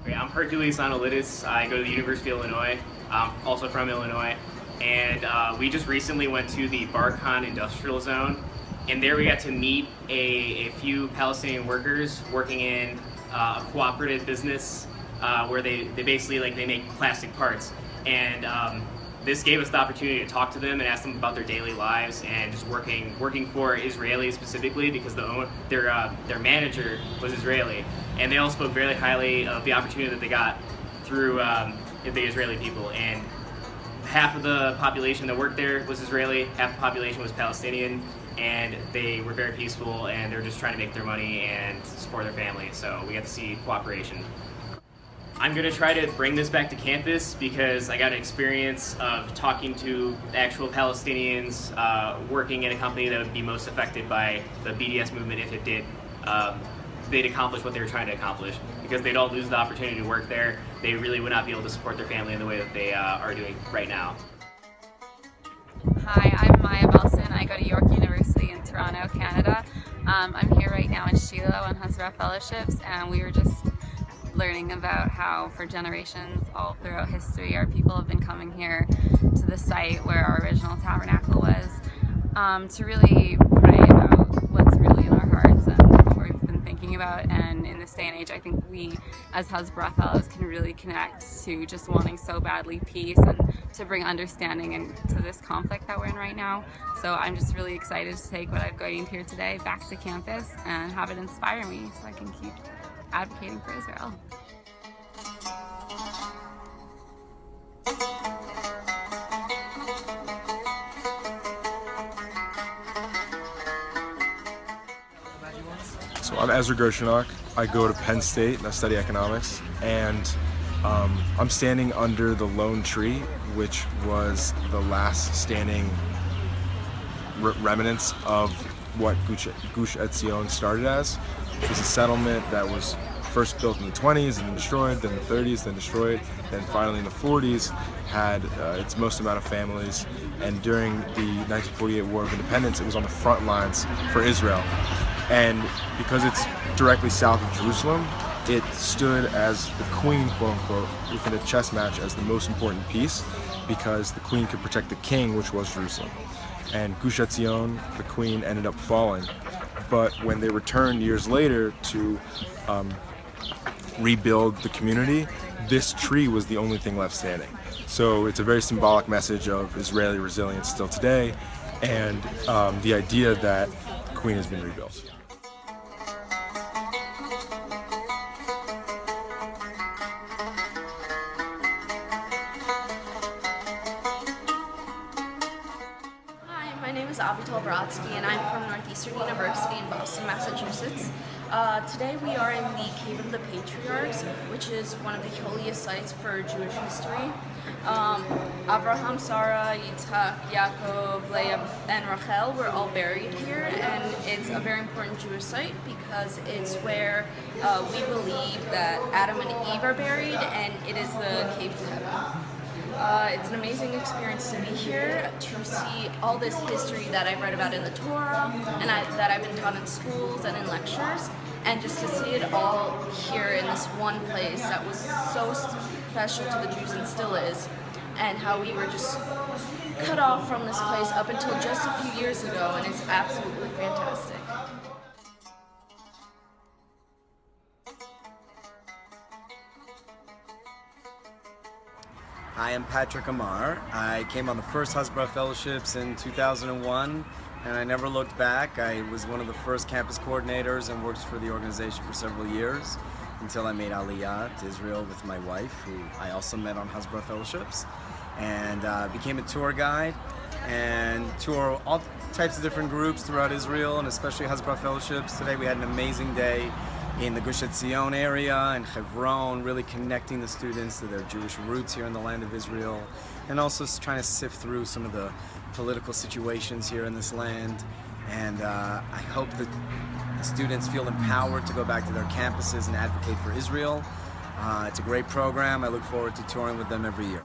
Okay, I'm Hercules Analytis. I go to the University of Illinois. I'm also from Illinois. And we just recently went to the Barkhan Industrial Zone. And there we got to meet a few Palestinian workers working in a cooperative business where they basically they make plastic parts. And this gave us the opportunity to talk to them and ask them about their daily lives and just working for Israelis specifically because their manager was Israeli, and they all spoke very highly of the opportunity that they got through the Israeli people. And half of the population that worked there was Israeli, half the population was Palestinian, and they were very peaceful and they were just trying to make their money and support their family. So we got to see cooperation. I'm going to try to bring this back to campus because I got an experience of talking to actual Palestinians working in a company that would be most affected by the BDS movement if it did. They'd accomplish what they were trying to accomplish. Because they'd all lose the opportunity to work there, they really would not be able to support their family in the way that they are doing right now. Hi, I'm Maya Belson. I go to York University in Toronto, Canada. I'm here right now in Shiloh on Hasbara Fellowships, and we were just learning about how for generations all throughout history our people have been coming here to the site where our original tabernacle was to really pray about what's really in our hearts and what we've been thinking about. And in this day and age, I think we as Hasbara Fellows can really connect to just wanting so badly peace and to bring understanding into this conflict that we're in right now. So I'm just really excited to take what I've gained here today back to campus and have it inspire me so I can keep advocating for Israel. So I'm Ezra Gershonok. I go to Penn State and I study economics, and I'm standing under the lone tree, which was the last standing remnants of what Gush Etzion started as, which was a settlement that was first built in the 20s and then destroyed, then the 30s, then destroyed, then finally in the 40s had its most amount of families. And during the 1948 War of Independence, it was on the front lines for Israel. And because it's directly south of Jerusalem, it stood as the queen, quote unquote, within a chess match as the most important piece, because the queen could protect the king, which was Jerusalem. And Gush Etzion, the queen, ended up falling. But when they returned years later to rebuild the community, this tree was the only thing left standing. So it's a very symbolic message of Israeli resilience still today, and the idea that the queen has been rebuilt. My name is Avital Brodsky, and I'm from Northeastern University in Boston, Massachusetts. Today we are in the Cave of the Patriarchs, which is one of the holiest sites for Jewish history. Abraham, Sarah, Yitzhak, Yaakov, Leah, and Rachel were all buried here, and it's a very important Jewish site because it's where we believe that Adam and Eve are buried, and it is the cave to heaven. It's an amazing experience to be here, to see all this history that I've read about in the Torah, and that I've been taught in schools and in lectures, and just to see it all here in this one place that was so special to the Jews and still is, and how we were just cut off from this place up until just a few years ago, and it's absolutely fantastic. I am Patrick Amar. I came on the first Hasbara Fellowships in 2001, and I never looked back. I was one of the first campus coordinators and worked for the organization for several years until I made Aliyah to Israel with my wife, who I also met on Hasbara Fellowships, and became a tour guide and tour all types of different groups throughout Israel, and especially Hasbara Fellowships. Today we had an amazing day in the Gush Etzion area and Hebron, really connecting the students to their Jewish roots here in the land of Israel, and also trying to sift through some of the political situations here in this land. And I hope that the students feel empowered to go back to their campuses and advocate for Israel. It's a great program. I look forward to touring with them every year.